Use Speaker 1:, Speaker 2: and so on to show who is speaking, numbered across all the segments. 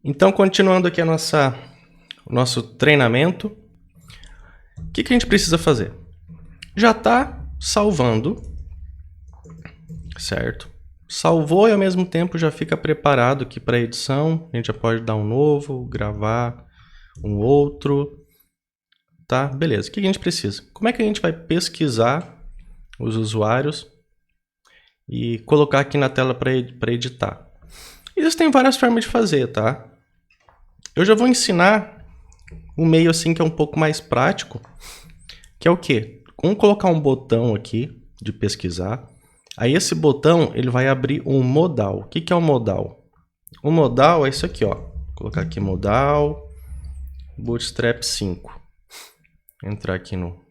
Speaker 1: Então, continuando aqui o nosso treinamento, o que a gente precisa fazer? Já está salvando, certo? Salvou e ao mesmo tempo já fica preparado aqui para a edição. A gente já pode dar um novo, gravar um outro, tá? Beleza, o que a gente precisa? Como é que a gente vai pesquisar os usuários e colocar aqui na tela para editar? Existem várias formas de fazer, tá? Eu já vou ensinar um meio assim que é um pouco mais prático, que é o quê? Vamos colocar um botão aqui de pesquisar. Aí esse botão ele vai abrir um modal. O que é um modal? O modal é isso aqui, ó. Vou colocar aqui modal, Bootstrap 5. Entrar aqui no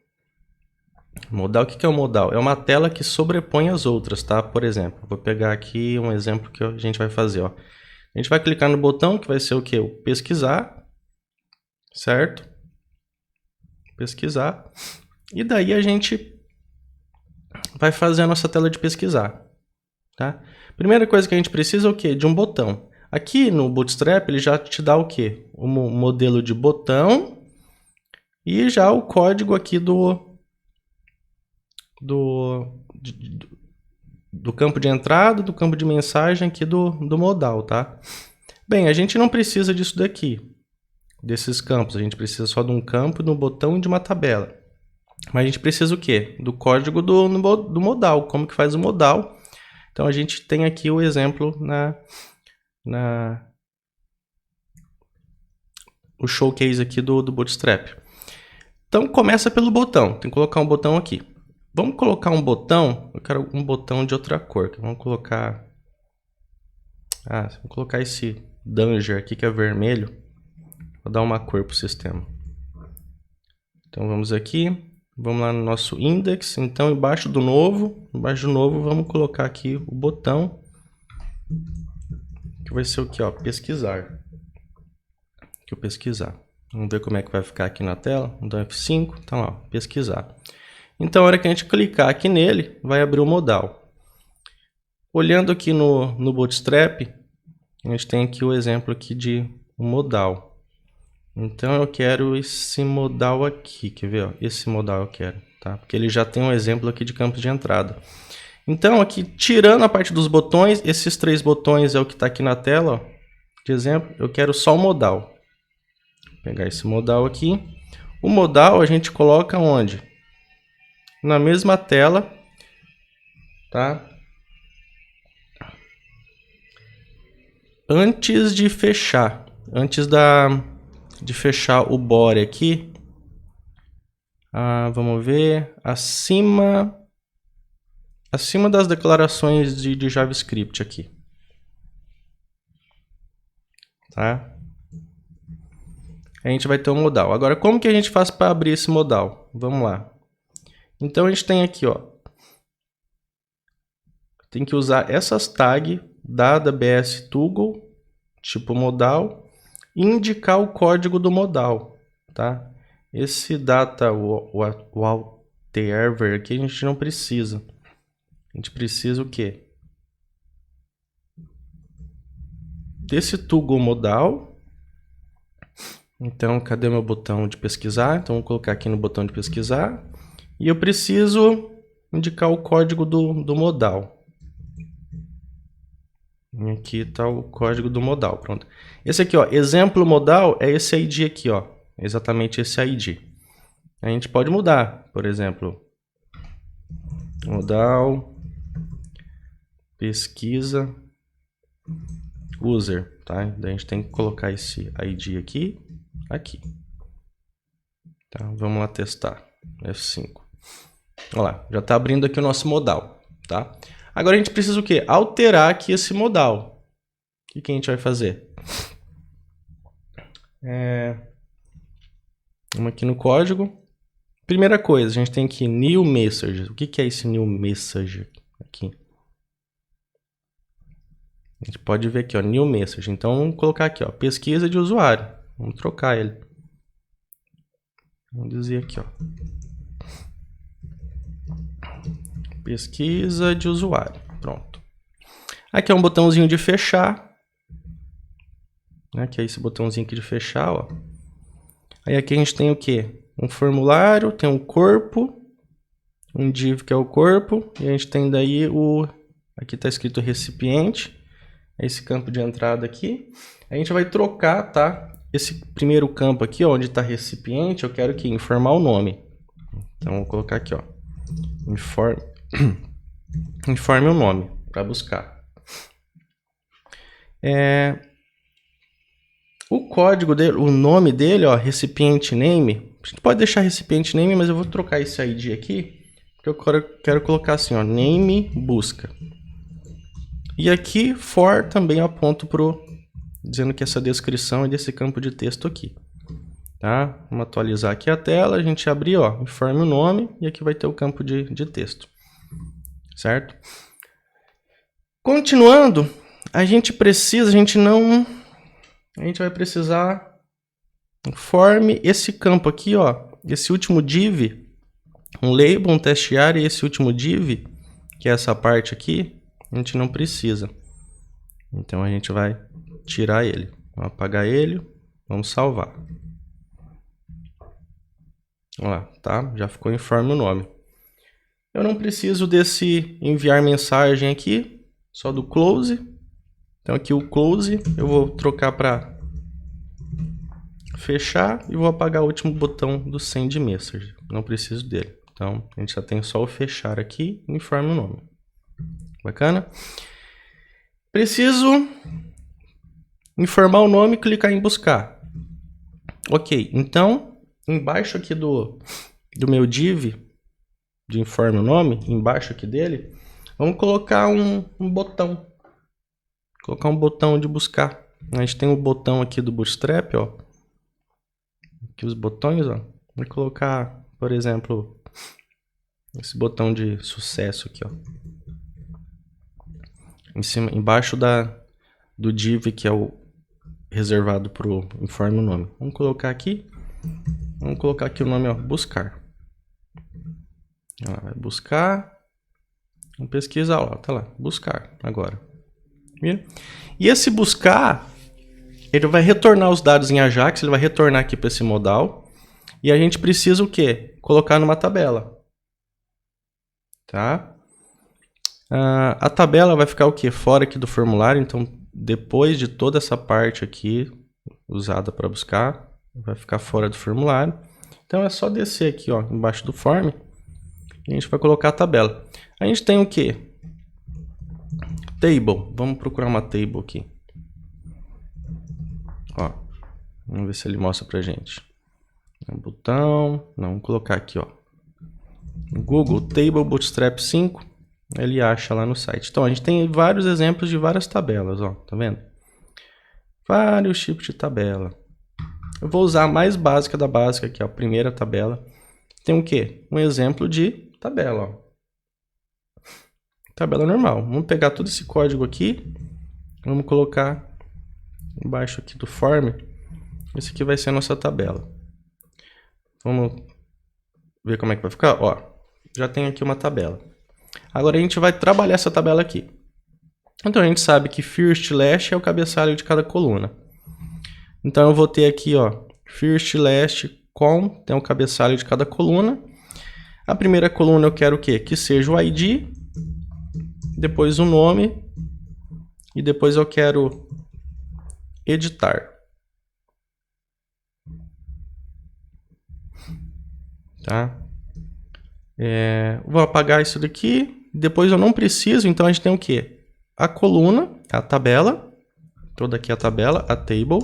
Speaker 1: modal. O que é um modal? É uma tela que sobrepõe as outras, tá? Por exemplo, vou pegar aqui um exemplo que a gente vai fazer, ó. A gente vai clicar no botão que vai ser o quê? O pesquisar, certo? Pesquisar. E daí a gente vai fazer a nossa tela de pesquisar, tá? Primeira coisa que a gente precisa é o quê? De um botão. Aqui no Bootstrap ele já te dá o quê? O modelo de botão e já o código aqui do campo de entrada, do campo de mensagem aqui do modal, tá? Bem, a gente não precisa disso daqui, desses campos. A gente precisa só de um campo, de um botão e de uma tabela. Mas a gente precisa o quê? Do código do modal, como que faz o modal. Então a gente tem aqui o exemplo o showcase aqui do Bootstrap. Então começa pelo botão, tem que colocar um botão aqui. Vamos colocar um botão, eu quero um botão de outra cor. Vamos colocar esse Danger aqui que é vermelho. Vou dar uma cor para o sistema. Então vamos aqui. Vamos lá no nosso index, então embaixo do novo vamos colocar aqui o botão, que vai ser o que, ó, pesquisar. Aqui o pesquisar. Vamos ver como é que vai ficar aqui na tela. Então F5, tá lá, pesquisar. Então a hora que a gente clicar aqui nele, vai abrir o modal. Olhando aqui no Bootstrap, a gente tem aqui o exemplo aqui de modal. Então eu quero esse modal aqui, quer ver? Ó? Esse modal eu quero, tá? Porque ele já tem um exemplo aqui de campo de entrada. Então aqui, tirando a parte dos botões, esses 3 botões é o que está aqui na tela, ó, de exemplo, eu quero só o modal. Vou pegar esse modal aqui. O modal a gente coloca onde? Na mesma tela, tá? Antes de fechar, de fechar o body aqui, vamos ver, acima das declarações de JavaScript aqui, tá? A gente vai ter um modal. Agora, como que a gente faz para abrir esse modal? Vamos lá. Então, a gente tem aqui, ó, tem que usar essas tags da AWS Toggle, tipo modal, e indicar o código do modal, tá? Esse data whatever aqui a gente não precisa. A gente precisa o quê? Desse toggle modal. Então, cadê meu botão de pesquisar? Então, vou colocar aqui no botão de pesquisar. E eu preciso indicar o código do modal. E aqui está o código do modal, pronto. Esse aqui, ó, exemplo modal é esse ID aqui, ó, exatamente esse ID. A gente pode mudar, por exemplo, modal, pesquisa, user, tá? Daí a gente tem que colocar esse ID aqui, Tá? Vamos lá testar, F5. Olha lá, já está abrindo aqui o nosso modal, tá? Agora a gente precisa o quê? Alterar aqui esse modal. O que a gente vai fazer? Vamos aqui no código. Primeira coisa, a gente tem aqui new message. O que é esse new message aqui? A gente pode ver aqui, ó, new message. Então vamos colocar aqui, ó, pesquisa de usuário. Vamos trocar ele. Vamos dizer aqui, ó, pesquisa de usuário. Pronto. Aqui é um botãozinho de fechar. né? Que é esse botãozinho aqui de fechar, ó. Aí aqui a gente tem o quê? Um formulário, tem um corpo, um div que é o corpo, e a gente tem daí o... Aqui está escrito recipiente, esse campo de entrada aqui. A gente vai trocar, tá? Esse primeiro campo aqui, ó, onde está recipiente, eu quero que informar o nome. Então, vou colocar aqui, ó, informe o nome para buscar. O código dele, o nome dele, ó, recipiente name. A gente pode deixar recipiente name, mas eu vou trocar esse ID aqui, porque eu quero colocar assim, ó, name busca. E aqui for também eu aponto pro dizendo que essa descrição é desse campo de texto aqui. Tá? Vamos atualizar aqui a tela, a gente abrir, ó, informe o nome e aqui vai ter o campo de texto. Certo? Continuando, a gente vai precisar informe esse campo aqui, ó, esse último div, um label, um test area, e esse último div, que é essa parte aqui, a gente não precisa. Então a gente vai tirar ele. Vamos apagar ele, vamos salvar. Ó, tá? Já ficou informe o nome. Eu não preciso desse enviar mensagem aqui, só do close. Então aqui o close eu vou trocar para fechar e vou apagar o último botão do send message. Não preciso dele. Então a gente já tem só o fechar aqui e informe o nome. Bacana? Preciso informar o nome e clicar em buscar. Ok, então embaixo aqui do meu div de informe o nome, embaixo aqui dele, vamos colocar um botão. Colocar um botão de buscar. A gente tem um botão aqui do Bootstrap, ó. Aqui os botões, ó. Vou colocar, por exemplo, esse botão de sucesso aqui, ó. Em cima, embaixo do div que é o reservado para o informe o nome. Vamos colocar aqui o nome, ó, buscar. Ela vai buscar, vamos pesquisar lá, tá lá, buscar agora. Viu? E esse buscar, ele vai retornar os dados em Ajax, ele vai retornar aqui para esse modal. E a gente precisa o quê? Colocar numa tabela. Tá? A tabela vai ficar o quê? Fora aqui do formulário, então depois de toda essa parte aqui usada para buscar, vai ficar fora do formulário. Então é só descer aqui, ó, embaixo do form, e a gente vai colocar a tabela. A gente tem o quê? Table. Vamos procurar uma table aqui. Ó, vamos ver se ele mostra pra gente. Um botão, não, vamos colocar aqui, ó. Google Table Bootstrap 5, ele acha lá no site. Então a gente tem vários exemplos de várias tabelas, ó, tá vendo? Vários tipos de tabela. Eu vou usar a mais básica da básica, que é a primeira tabela. Tem o quê? Um exemplo de tabela, ó. Tabela normal. Vamos pegar todo esse código aqui, vamos colocar embaixo aqui do form. Esse aqui vai ser a nossa tabela. Vamos ver como é que vai ficar. Ó, já tem aqui uma tabela. Agora a gente vai trabalhar essa tabela aqui. Então a gente sabe que first last é o cabeçalho de cada coluna. Então eu vou ter aqui, ó, first last com, tem o cabeçalho de cada coluna. A primeira coluna eu quero o quê? Que seja o ID, depois o nome e depois eu quero editar. Tá? Vou apagar isso daqui. Depois eu não preciso, então a gente tem o quê? A coluna, a tabela, toda aqui a tabela, a table,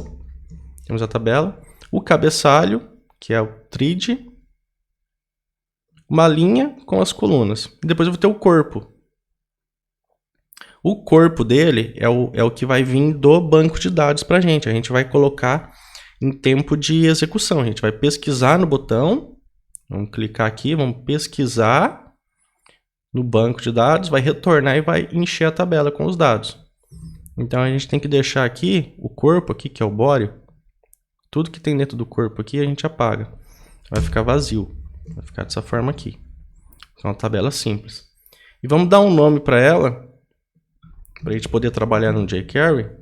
Speaker 1: temos a tabela, o cabeçalho, que é o thread, uma linha com as colunas. Depois eu vou ter o corpo. O corpo dele é o que vai vir do banco de dados para a gente vai colocar em tempo de execução. A gente vai pesquisar no botão, vamos clicar aqui, vamos pesquisar no banco de dados, vai retornar e vai encher a tabela com os dados. Então a gente tem que deixar aqui o corpo aqui, que é o body, tudo que tem dentro do corpo aqui a gente apaga. Vai ficar vazio, vai ficar dessa forma aqui. Então é uma tabela simples. E vamos dar um nome para ela, para a gente poder trabalhar no jQuery.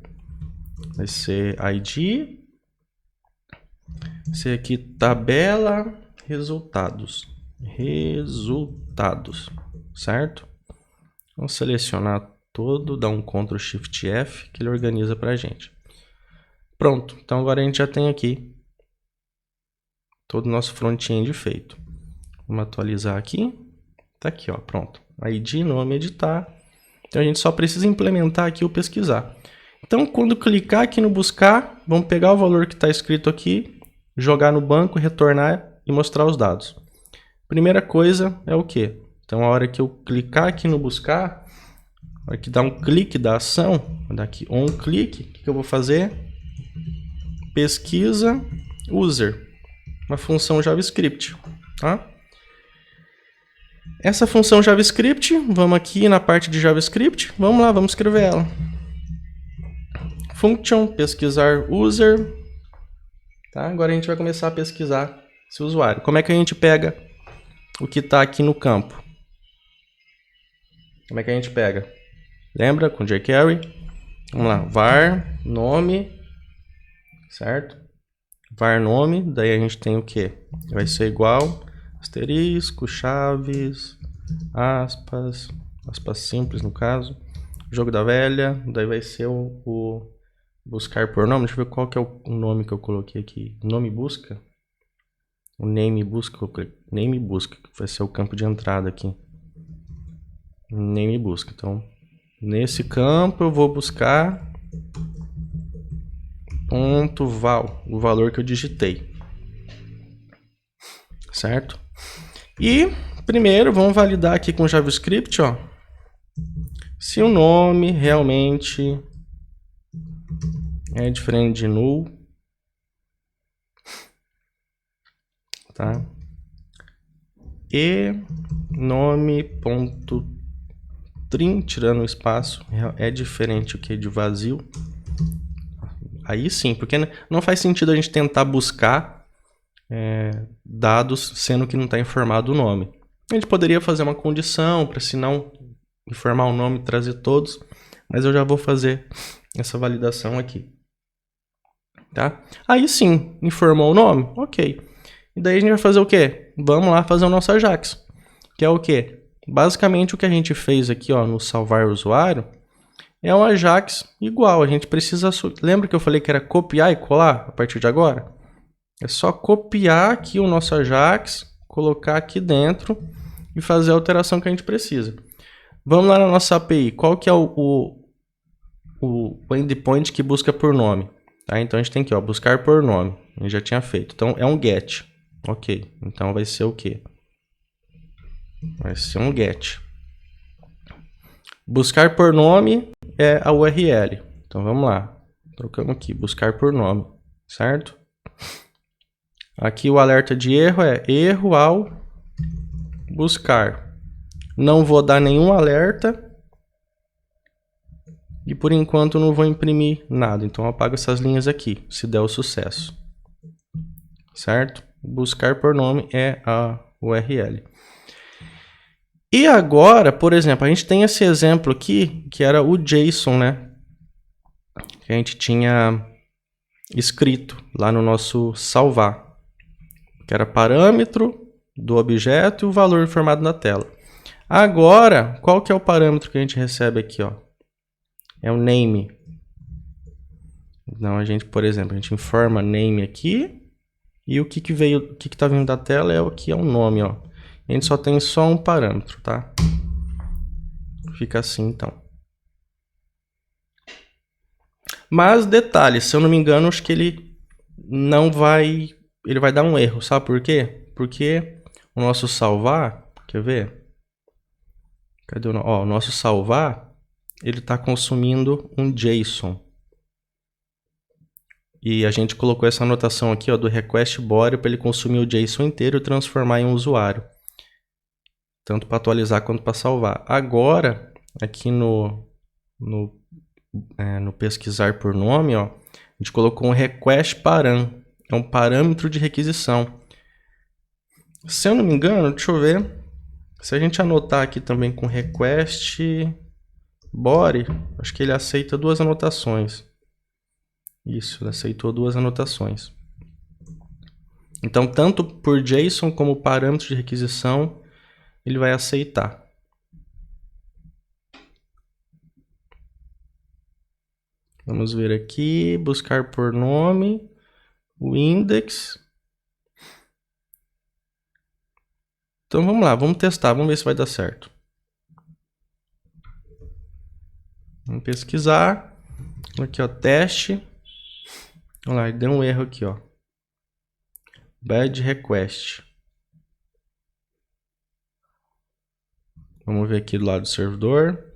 Speaker 1: vai ser ID. Esse aqui, tabela, resultados. Resultados, certo? Vamos selecionar todo, dar um Ctrl Shift F, que ele organiza pra gente. Pronto, então agora a gente já tem aqui todo o nosso front-end feito. Vamos atualizar aqui. Tá aqui, ó, pronto. ID, nome, editar. Então a gente só precisa implementar aqui o pesquisar. Então quando clicar aqui no buscar, vamos pegar o valor que está escrito aqui, jogar no banco, retornar e mostrar os dados. Primeira coisa é o quê? Então a hora que eu clicar aqui no buscar, a hora que dá um clique da ação, vou dar aqui on clique, o que eu vou fazer? Pesquisa user, uma função JavaScript, tá? Essa função JavaScript, vamos aqui na parte de JavaScript, vamos lá, vamos escrever ela. Function, pesquisar user, tá? Agora a gente vai começar a pesquisar esse usuário. Como é que a gente pega o que está aqui no campo? Como é que a gente pega? Lembra com jQuery? Vamos lá, var nome, certo? Var nome, daí a gente tem o que? Vai ser igual asterisco, chaves, aspas, aspas simples no caso, jogo da velha, daí vai ser o buscar por nome. Deixa eu ver qual que é o nome que eu coloquei aqui. Nome busca? O name busca, name busca, que vai ser o campo de entrada aqui. Name busca. Então, nesse campo eu vou buscar ponto val, o valor que eu digitei. Certo? E primeiro vamos validar aqui com JavaScript, ó, se o nome realmente é diferente de null, tá? E nome.trim, tirando o espaço, é diferente o que de vazio. Aí sim, porque não faz sentido a gente tentar buscar dados sendo que não está informado o nome. A gente poderia fazer uma condição para, se não informar o nome, trazer todos, mas eu já vou fazer essa validação aqui. Tá? Aí sim, informou o nome? Ok. E daí a gente vai fazer o quê? Vamos lá fazer o nosso Ajax, que é o quê? Basicamente o que a gente fez aqui, ó, no salvar usuário, é um Ajax igual. A gente precisa... Lembra que eu falei que era copiar e colar a partir de agora? É só copiar aqui o nosso Ajax, colocar aqui dentro e fazer a alteração que a gente precisa. Vamos lá na nossa API. Qual que é o endpoint que busca por nome? Tá? Então a gente tem aqui, ó, buscar por nome. A gente já tinha feito. Então é um get. Ok. Então vai ser o quê? Vai ser um get. Buscar por nome é a URL. Então vamos lá. Trocamos aqui, buscar por nome. Certo? Aqui o alerta de erro é erro ao buscar. Não vou dar nenhum alerta. E por enquanto não vou imprimir nada. Então eu apago essas linhas aqui, se der o sucesso. Certo? Buscar por nome é a URL. E agora, por exemplo, a gente tem esse exemplo aqui, que era o JSON, né? Que a gente tinha escrito lá no nosso salvar. Que era parâmetro do objeto e o valor informado na tela. Agora, qual que é o parâmetro que a gente recebe aqui, ó? É o name. Então a gente, por exemplo, a gente informa name aqui e o que veio, o que tá vindo da tela é o que é o nome, ó. A gente só tem só um parâmetro, tá? Fica assim, então. Mas detalhe, se eu não me engano, acho que ele não vai, ele vai dar um erro, sabe por quê? Porque o nosso salvar, quer ver? Cadê o nosso salvar? Ele está consumindo um JSON. E a gente colocou essa anotação aqui, ó, do request body para ele consumir o JSON inteiro e transformar em um usuário. Tanto para atualizar quanto para salvar. Agora, aqui no pesquisar por nome, ó, a gente colocou um request param. É um parâmetro de requisição. Se eu não me engano, deixa eu ver. Se a gente anotar aqui também com request body, acho que ele aceita duas anotações. Isso, ele aceitou 2 anotações. Então, tanto por JSON como parâmetro de requisição, ele vai aceitar. Vamos ver aqui, buscar por nome, o index. Então vamos lá, vamos testar, vamos ver se vai dar certo. Vamos pesquisar. Aqui, ó, teste. Vamos lá, deu um erro aqui, ó. Bad request. Vamos ver aqui do lado do servidor.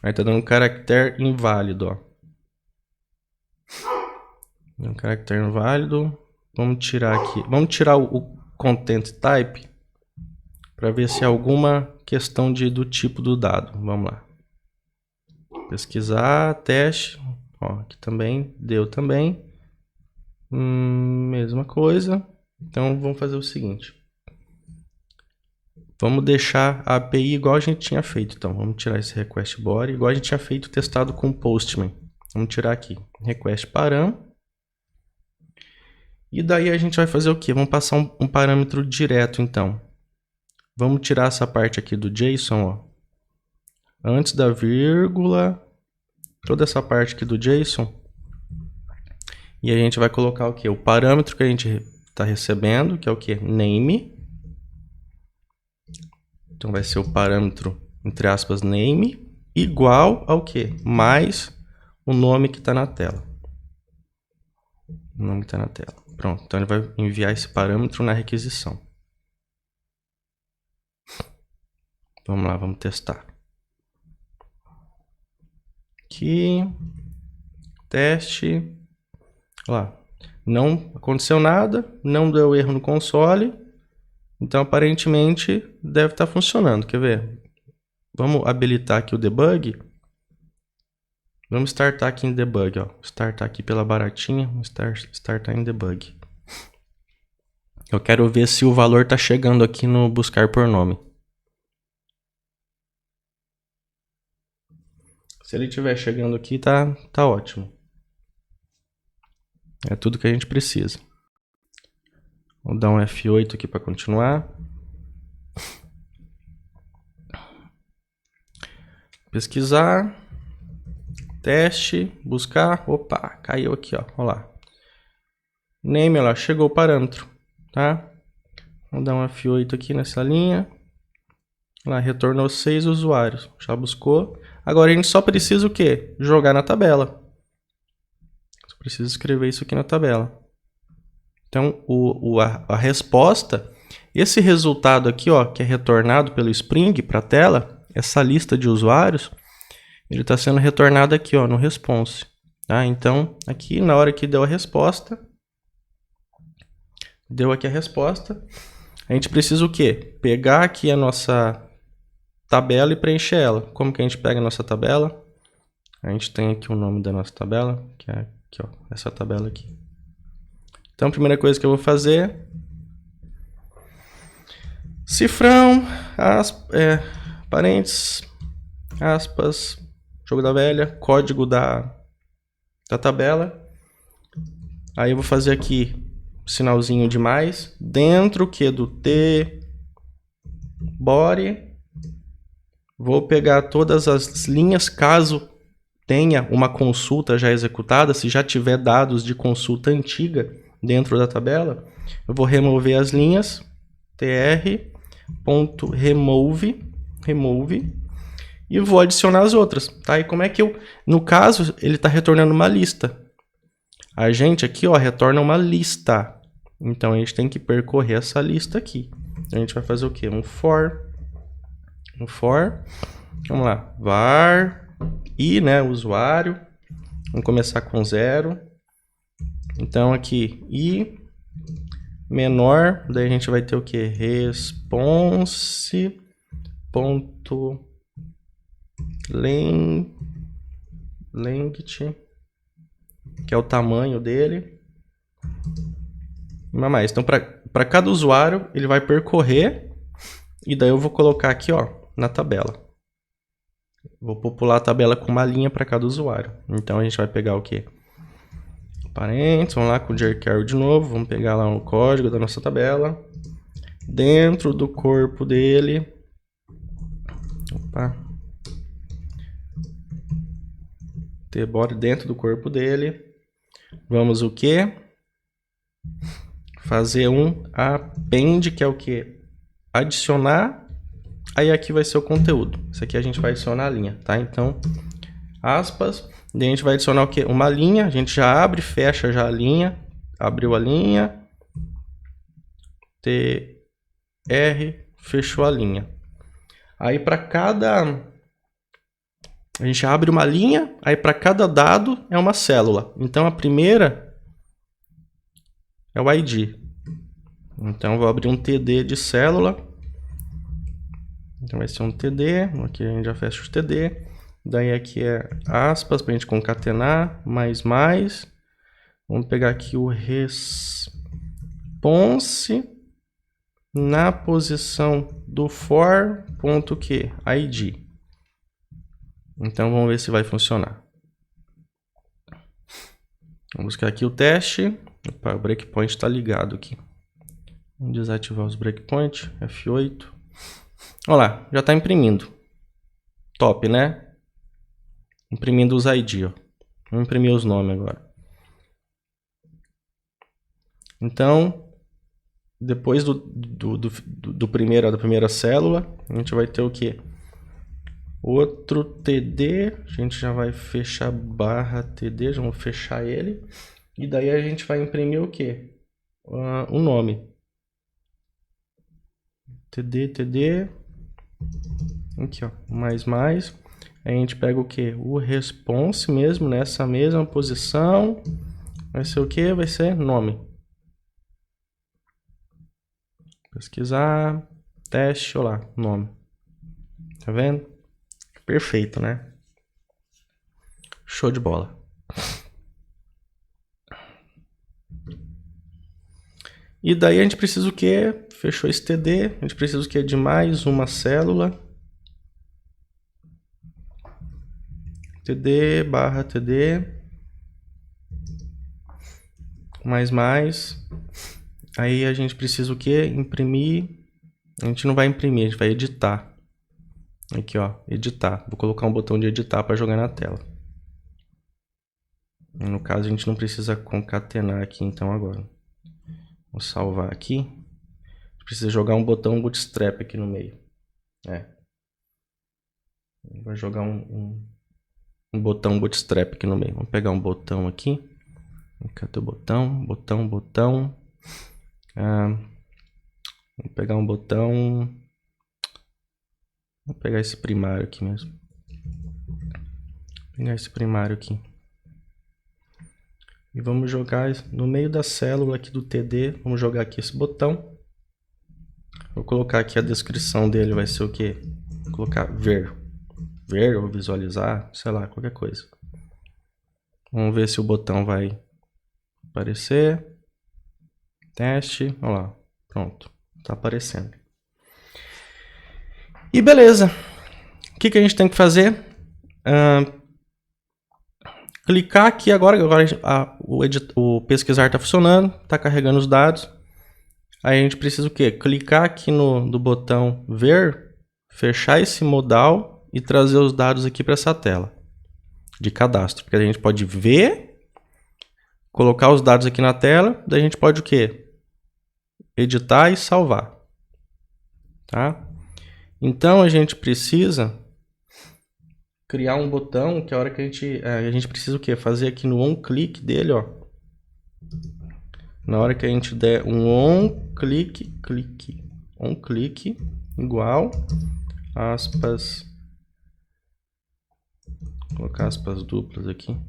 Speaker 1: Aí tá dando um caractere inválido, ó. Um caractere inválido. Vamos tirar aqui. Vamos tirar o content type para ver se há alguma questão do tipo do dado. Vamos lá. Pesquisar, teste. Ó, aqui também, deu também. Mesma coisa. Então vamos fazer o seguinte. Vamos deixar a API igual a gente tinha feito. Então vamos tirar esse request body, igual a gente tinha feito testado com o Postman. Vamos tirar aqui. Request param. E daí a gente vai fazer o quê? Vamos passar um parâmetro direto, então. Vamos tirar essa parte aqui do JSON, ó. Antes da vírgula. Toda essa parte aqui do JSON. E a gente vai colocar o quê? O parâmetro que a gente está recebendo, que é o quê? Name. Então vai ser o parâmetro, entre aspas, name, igual ao quê? Mais o nome que está na tela. O nome que está na tela. Pronto, então ele vai enviar esse parâmetro na requisição. Vamos lá, vamos testar. Aqui, teste. Lá, não aconteceu nada, não deu erro no console. Então, aparentemente, deve estar funcionando. Quer ver? Vamos habilitar aqui o debug. Vamos startar aqui em debug, ó. Startar aqui pela baratinha. Vamos startar em debug. Eu quero ver se o valor está chegando aqui no buscar por nome. Se ele estiver chegando aqui, tá ótimo. É tudo que a gente precisa. Vou dar um F8 aqui para continuar. Pesquisar. Teste. Buscar. Opa, caiu aqui, ó. Olha lá. Name, olha lá, chegou o parâmetro. Tá? Vou dar um F8 aqui nessa linha. Lá, retornou 6 usuários. Já buscou. Agora a gente só precisa o quê? Jogar na tabela. Só precisa escrever isso aqui na tabela. Então, a resposta, esse resultado aqui, ó, que é retornado pelo Spring para a tela, essa lista de usuários, ele está sendo retornado aqui, ó, no response. Tá? Então, aqui na hora que deu a resposta, a gente precisa o quê? Pegar aqui a nossa tabela e preencher ela. Como que a gente pega a nossa tabela? A gente tem aqui o nome da nossa tabela, que é aqui, ó, essa tabela aqui. Então, a primeira coisa que eu vou fazer, cifrão, parênteses, aspas, jogo da velha, código da tabela. Aí eu vou fazer aqui sinalzinho de mais, dentro que do T, body, vou pegar todas as linhas, caso tenha uma consulta já executada, se já tiver dados de consulta antiga dentro da tabela, eu vou remover as linhas, tr.remove, e vou adicionar as outras, tá? E como é que no caso, ele está retornando uma lista. A gente aqui, ó, retorna uma lista. Então, a gente tem que percorrer essa lista aqui. A gente vai fazer o quê? Um for, vamos lá, var, i, né, usuário, vamos começar com 0. Então, aqui, i menor, daí a gente vai ter o quê? Response.length, que é o tamanho dele. Não mais. Então, para cada usuário, ele vai percorrer, e daí eu vou colocar aqui, ó, na tabela. Vou popular a tabela com uma linha para cada usuário. Então, a gente vai pegar o quê? Parênteses, vamos lá com o jQuery de novo, vamos pegar lá o código da nossa tabela. Dentro do corpo dele, tbody dentro do corpo dele, vamos o que? Fazer um append, que é o que? Adicionar, aí aqui vai ser o conteúdo. Isso aqui a gente vai adicionar a linha, tá? Então, aspas, daí a gente vai adicionar o que? Uma linha, a gente já abre, fecha já a linha, abriu a linha, tr, fechou a linha. Aí para cada... A gente abre uma linha, aí para cada dado é uma célula. Então a primeira é o ID. Então eu vou abrir um TD de célula. Então vai ser um TD, aqui a gente já fecha o TD. Daí aqui é aspas para a gente concatenar, mais. Vamos pegar aqui o response na posição do for.que, ID. Então vamos ver se vai funcionar. Vamos buscar aqui o teste. Opa, o breakpoint está ligado aqui. Vamos desativar os breakpoints. F8. Olha lá, já está imprimindo. Top, né? Imprimindo os ID. Ó. Vamos imprimir os nomes agora. Então, depois da primeira célula, a gente vai ter o quê? Outro TD, a gente já vai fechar barra TD, já vamos fechar ele. E daí a gente vai imprimir o quê? O nome. TD. Aqui, ó, mais. Aí a gente pega o quê? O response mesmo, nessa mesma posição. Vai ser o quê? Vai ser nome. Pesquisar, teste, olha lá, nome. Tá vendo? Perfeito, né? Show de bola. E daí a gente precisa o quê? Fechou esse TD. A gente precisa o quê? De mais uma célula. TD barra TD. Mais. Aí a gente precisa o quê? Imprimir. A gente não vai imprimir, a gente vai editar. Aqui, ó, editar. Vou colocar um botão de editar para jogar na tela. No caso, a gente não precisa concatenar aqui, então, agora. Vou salvar aqui. A gente precisa jogar um botão bootstrap aqui no meio. Vai jogar um botão bootstrap aqui no meio. Vamos pegar um botão aqui. Cadê o botão? Botão. Vou pegar um botão... Vou pegar esse primário aqui mesmo. Vou pegar esse primário aqui. E vamos jogar no meio da célula aqui do TD. Vamos jogar aqui esse botão. Vou colocar aqui a descrição dele. Vai ser o quê? Vou colocar ver. Ver ou visualizar. Sei lá, qualquer coisa. Vamos ver se o botão vai aparecer. Teste. Olha lá. Pronto. Tá aparecendo. E beleza, o que a gente tem que fazer? Clicar aqui agora o pesquisar está funcionando, está carregando os dados. Aí a gente precisa o quê? Clicar aqui no botão ver, fechar esse modal e trazer os dados aqui para essa tela de cadastro. Porque a gente pode ver, colocar os dados aqui na tela, daí a gente pode o quê? Editar e salvar. Tá? Então a gente precisa criar um botão que a hora que a gente precisa o quê? Fazer aqui no on-click dele, ó. Na hora que a gente der um on-click igual aspas, vou colocar aspas duplas aqui.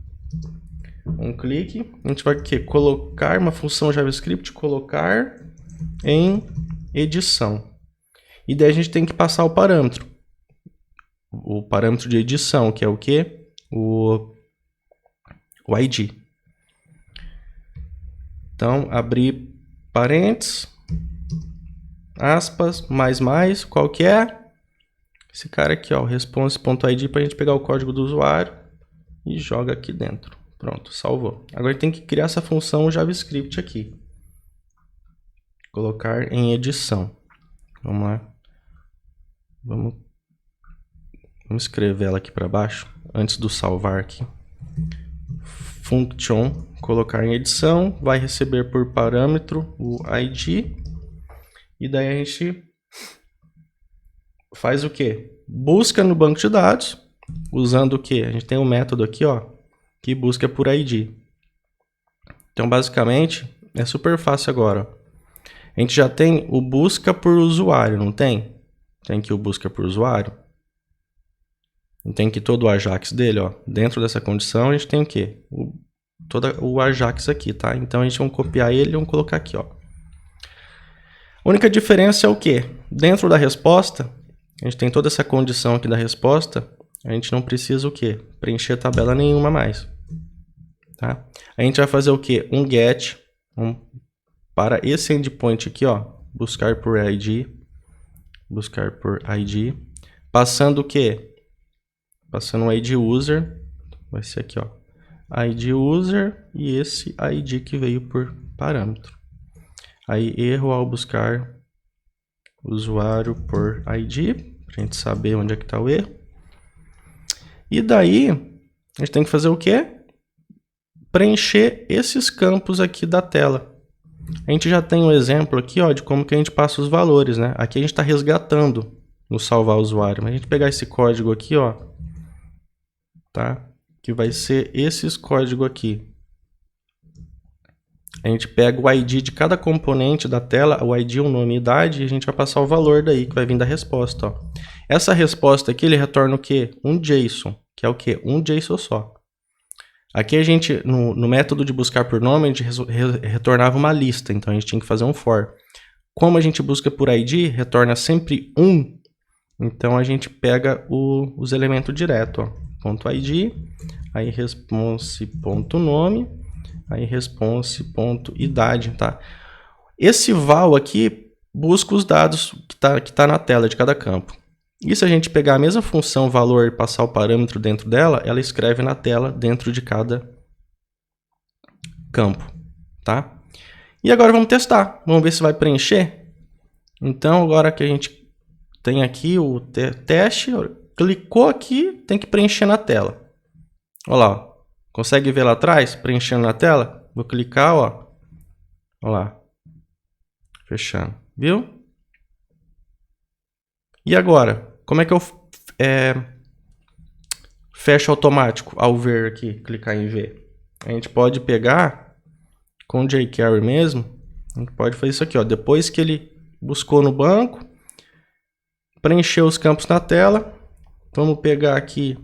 Speaker 1: On-click, a gente vai o quê? Colocar uma função JavaScript, colocar em edição. E daí a gente tem que passar o parâmetro. O parâmetro de edição, que é o quê? O ID. Então, abrir parênteses, aspas, mais, qual que é? Esse cara aqui, ó, response.id, para a gente pegar o código do usuário e joga aqui dentro. Pronto, salvou. Agora tem que criar essa função JavaScript aqui. Colocar em edição. Vamos lá. Vamos escrever ela aqui para baixo, antes do salvar aqui. Function, colocar em edição, vai receber por parâmetro o ID. E daí a gente faz o quê? Busca no banco de dados, usando o quê? A gente tem um método aqui, ó, que busca por ID. Então, basicamente, é super fácil agora. A gente já tem o busca por usuário, não tem? Tem aqui o busca por usuário. Tem aqui todo o Ajax dele, ó. Dentro dessa condição, a gente tem o quê? Todo o Ajax aqui, tá? Então, a gente vai copiar ele e vamos colocar aqui, ó. A única diferença é o quê? Dentro da resposta, a gente tem toda essa condição aqui da resposta, a gente não precisa o quê? Preencher tabela nenhuma mais. Tá? A gente vai fazer o quê? Um get para esse endpoint aqui, ó, buscar por ID, passando o quê? Passando o ID user, vai ser aqui, ó, ID user e esse ID que veio por parâmetro. Aí erro ao buscar usuário por ID, para a gente saber onde é que está o erro. E daí, a gente tem que fazer o quê? Preencher esses campos aqui da tela. A gente já tem um exemplo aqui, ó, de como que a gente passa os valores, né? Aqui a gente está resgatando no salvar usuário. Mas a gente pegar esse código aqui, ó, tá? Que vai ser esses códigos aqui. A gente pega o ID de cada componente da tela, o ID, o nome e idade, e a gente vai passar o valor daí, que vai vir da resposta, ó. Essa resposta aqui, ele retorna o quê? Um JSON, que é o quê? Um JSON só. Aqui a gente, no método de buscar por nome, a gente retornava uma lista, então a gente tinha que fazer um for. Como a gente busca por ID, retorna sempre um, então a gente pega os elementos direto, ó. Ponto .id, aí response.nome, aí response.idade, tá? Esse val aqui busca os dados que tá na tela de cada campo. E se a gente pegar a mesma função valor e passar o parâmetro dentro dela, ela escreve na tela dentro de cada campo, tá? E agora vamos testar, vamos ver se vai preencher. Então agora que a gente tem aqui o teste, clicou aqui, tem que preencher na tela. Olha lá, ó. Consegue ver lá atrás, preenchendo na tela? Vou clicar, ó. Olha lá, fechando, viu? E agora, como é que eu fecho automático ao ver aqui, clicar em ver? A gente pode pegar com o jQuery mesmo, a gente pode fazer isso aqui, ó. Depois que ele buscou no banco, preencheu os campos na tela, vamos pegar aqui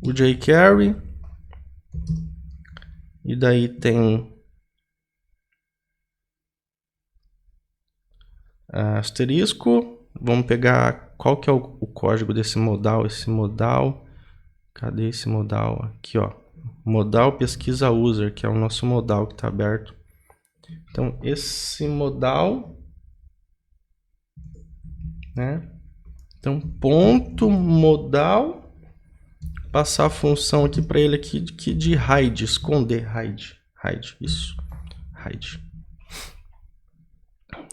Speaker 1: o jQuery, e daí tem asterisco, vamos pegar qual que é o código desse modal, cadê esse modal? Aqui, ó, modal pesquisa user, que é o nosso modal que está aberto. Então, esse modal, né? Então, ponto modal, passar a função aqui para ele aqui de hide, esconder, hide, isso, hide.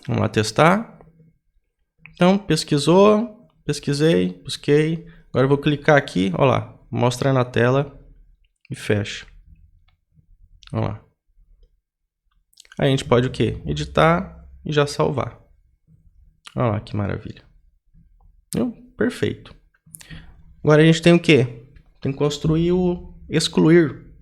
Speaker 1: Vamos lá testar. Então, pesquisei, busquei. Agora eu vou clicar aqui, olha lá, mostra na tela e fecha. Olha lá. Aí a gente pode o quê? Editar e já salvar. Olha lá que maravilha. Perfeito. Agora a gente tem o quê? Tem que construir o excluir.